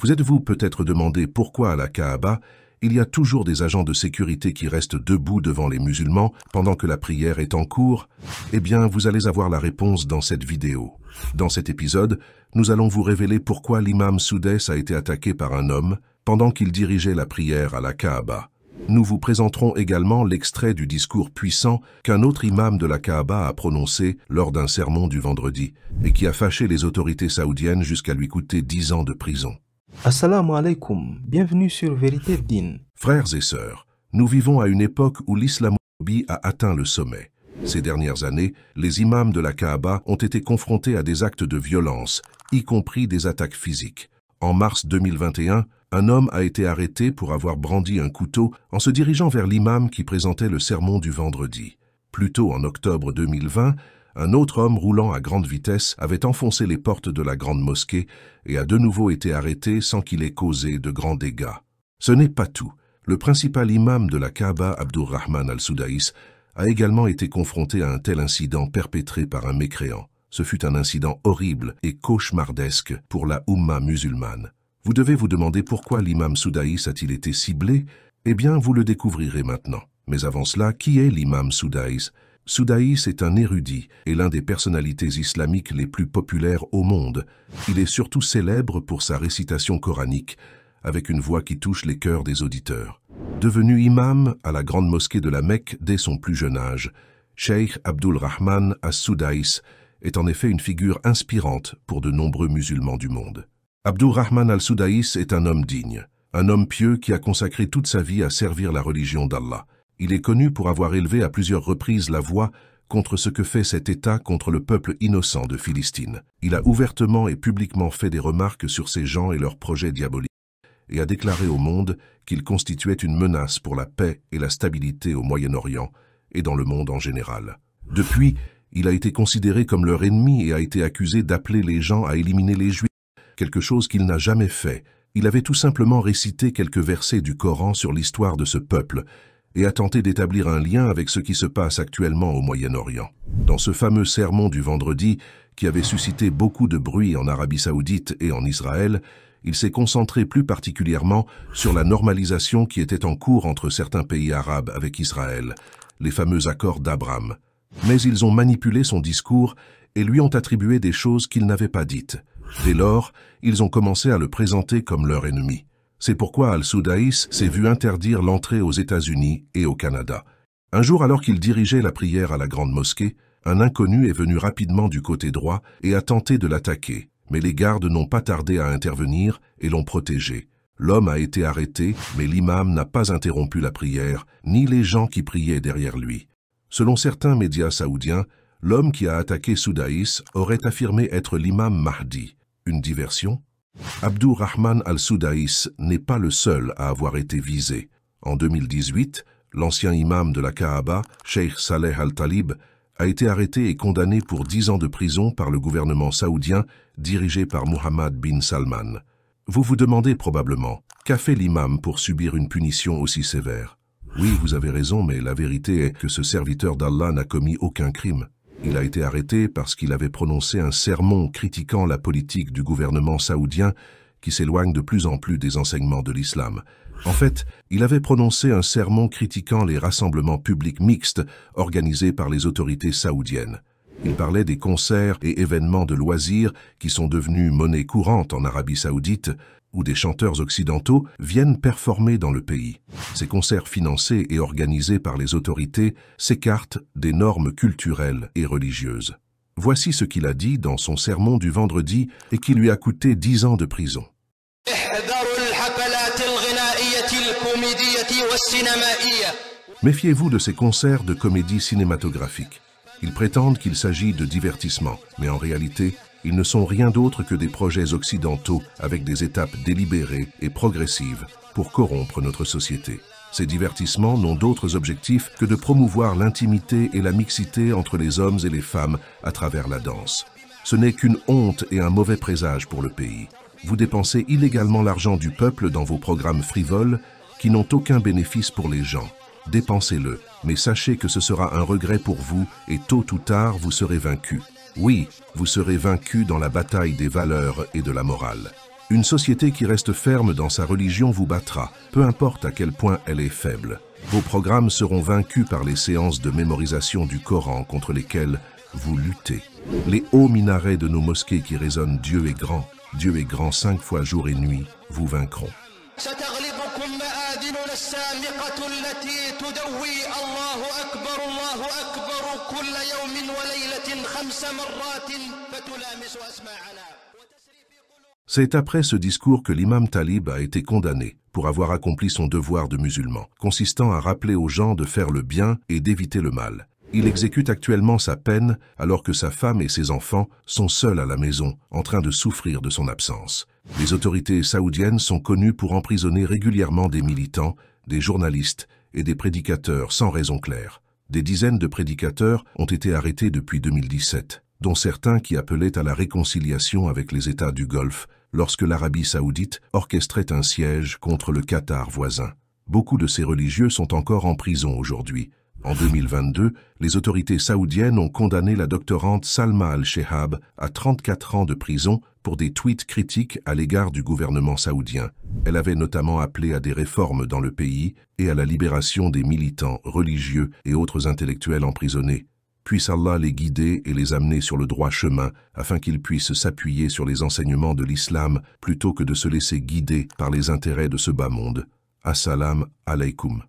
Vous êtes-vous peut-être demandé pourquoi à la Kaaba, il y a toujours des agents de sécurité qui restent debout devant les musulmans pendant que la prière est en cours? Eh bien, vous allez avoir la réponse dans cette vidéo. Dans cet épisode, nous allons vous révéler pourquoi l'imam Soudais a été attaqué par un homme pendant qu'il dirigeait la prière à la Kaaba. Nous vous présenterons également l'extrait du discours puissant qu'un autre imam de la Kaaba a prononcé lors d'un sermon du vendredi et qui a fâché les autorités saoudiennes jusqu'à lui coûter 10 ans de prison. Assalamu alaikum, bienvenue sur Vérité Din. Frères et sœurs, nous vivons à une époque où l'islamophobie a atteint le sommet. Ces dernières années, les imams de la Kaaba ont été confrontés à des actes de violence, y compris des attaques physiques. En mars 2021, un homme a été arrêté pour avoir brandi un couteau en se dirigeant vers l'imam qui présentait le sermon du vendredi. Plus tôt, en octobre 2020, un autre homme roulant à grande vitesse avait enfoncé les portes de la grande mosquée et a de nouveau été arrêté sans qu'il ait causé de grands dégâts. Ce n'est pas tout. Le principal imam de la Kaaba, Abdurrahman al-Soudaïs, a également été confronté à un tel incident perpétré par un mécréant. Ce fut un incident horrible et cauchemardesque pour la Oumma musulmane. Vous devez vous demander pourquoi l'imam Soudaïs a-t-il été ciblé? Eh bien, vous le découvrirez maintenant. Mais avant cela, qui est l'imam Soudaïs? Soudaïs est un érudit et l'un des personnalités islamiques les plus populaires au monde. Il est surtout célèbre pour sa récitation coranique, avec une voix qui touche les cœurs des auditeurs. Devenu imam à la grande mosquée de la Mecque dès son plus jeune âge, Cheikh Abdulrahman al-Soudaïs est en effet une figure inspirante pour de nombreux musulmans du monde. Abdurrahman al-Soudaïs est un homme digne, un homme pieux qui a consacré toute sa vie à servir la religion d'Allah. Il est connu pour avoir élevé à plusieurs reprises la voix contre ce que fait cet État contre le peuple innocent de Philistine. Il a ouvertement et publiquement fait des remarques sur ces gens et leurs projets diaboliques et a déclaré au monde qu'ils constituaient une menace pour la paix et la stabilité au Moyen-Orient et dans le monde en général. Depuis, il a été considéré comme leur ennemi et a été accusé d'appeler les gens à éliminer les Juifs, quelque chose qu'il n'a jamais fait. Il avait tout simplement récité quelques versets du Coran sur l'histoire de ce peuple et a tenté d'établir un lien avec ce qui se passe actuellement au Moyen-Orient. Dans ce fameux sermon du vendredi, qui avait suscité beaucoup de bruit en Arabie Saoudite et en Israël, il s'est concentré plus particulièrement sur la normalisation qui était en cours entre certains pays arabes avec Israël, les fameux accords d'Abraham. Mais ils ont manipulé son discours et lui ont attribué des choses qu'il n'avait pas dites. Dès lors, ils ont commencé à le présenter comme leur ennemi. C'est pourquoi al-Soudaïs s'est vu interdire l'entrée aux États-Unis et au Canada. Un jour, alors qu'il dirigeait la prière à la grande mosquée, un inconnu est venu rapidement du côté droit et a tenté de l'attaquer, mais les gardes n'ont pas tardé à intervenir et l'ont protégé. L'homme a été arrêté, mais l'imam n'a pas interrompu la prière, ni les gens qui priaient derrière lui. Selon certains médias saoudiens, l'homme qui a attaqué Soudaïs aurait affirmé être l'imam Mahdi. Une diversion? Abdurrahman al-Soudaïs n'est pas le seul à avoir été visé. En 2018, l'ancien imam de la Kaaba, Cheikh Saleh al-Talib, a été arrêté et condamné pour 10 ans de prison par le gouvernement saoudien dirigé par Mohammed bin Salman. Vous vous demandez probablement, qu'a fait l'imam pour subir une punition aussi sévère? Oui, vous avez raison, mais la vérité est que ce serviteur d'Allah n'a commis aucun crime. Il a été arrêté parce qu'il avait prononcé un sermon critiquant la politique du gouvernement saoudien qui s'éloigne de plus en plus des enseignements de l'islam. En fait, il avait prononcé un sermon critiquant les rassemblements publics mixtes organisés par les autorités saoudiennes. Il parlait des concerts et événements de loisirs qui sont devenus monnaie courante en Arabie Saoudite, où des chanteurs occidentaux viennent performer dans le pays. Ces concerts financés et organisés par les autorités s'écartent des normes culturelles et religieuses. Voici ce qu'il a dit dans son sermon du vendredi et qui lui a coûté 10 ans de prison. Méfiez-vous de ces concerts de comédie cinématographique. Ils prétendent qu'il s'agit de divertissement, mais en réalité, ils ne sont rien d'autre que des projets occidentaux avec des étapes délibérées et progressives pour corrompre notre société. Ces divertissements n'ont d'autres objectifs que de promouvoir l'intimité et la mixité entre les hommes et les femmes à travers la danse. Ce n'est qu'une honte et un mauvais présage pour le pays. Vous dépensez illégalement l'argent du peuple dans vos programmes frivoles qui n'ont aucun bénéfice pour les gens. Dépensez-le, mais sachez que ce sera un regret pour vous et tôt ou tard vous serez vaincu. Oui, vous serez vaincu dans la bataille des valeurs et de la morale. Une société qui reste ferme dans sa religion vous battra, peu importe à quel point elle est faible. Vos programmes seront vaincus par les séances de mémorisation du Coran contre lesquelles vous luttez. Les hauts minarets de nos mosquées qui résonnent « Dieu est grand 5 fois jour et nuit » vous vaincront. C'est après ce discours que l'imam Talib a été condamné pour avoir accompli son devoir de musulman, consistant à rappeler aux gens de faire le bien et d'éviter le mal. Il exécute actuellement sa peine alors que sa femme et ses enfants sont seuls à la maison, en train de souffrir de son absence. Les autorités saoudiennes sont connues pour emprisonner régulièrement des militants, des journalistes et des prédicateurs sans raison claire. Des dizaines de prédicateurs ont été arrêtés depuis 2017, dont certains qui appelaient à la réconciliation avec les États du Golfe lorsque l'Arabie saoudite orchestrait un siège contre le Qatar voisin. Beaucoup de ces religieux sont encore en prison aujourd'hui. En 2022, les autorités saoudiennes ont condamné la doctorante Salma al-Shehab à 34 ans de prison pour des tweets critiques à l'égard du gouvernement saoudien. Elle avait notamment appelé à des réformes dans le pays et à la libération des militants, religieux et autres intellectuels emprisonnés. Puisse Allah les guider et les amener sur le droit chemin afin qu'ils puissent s'appuyer sur les enseignements de l'islam plutôt que de se laisser guider par les intérêts de ce bas monde. Assalamu alaikum.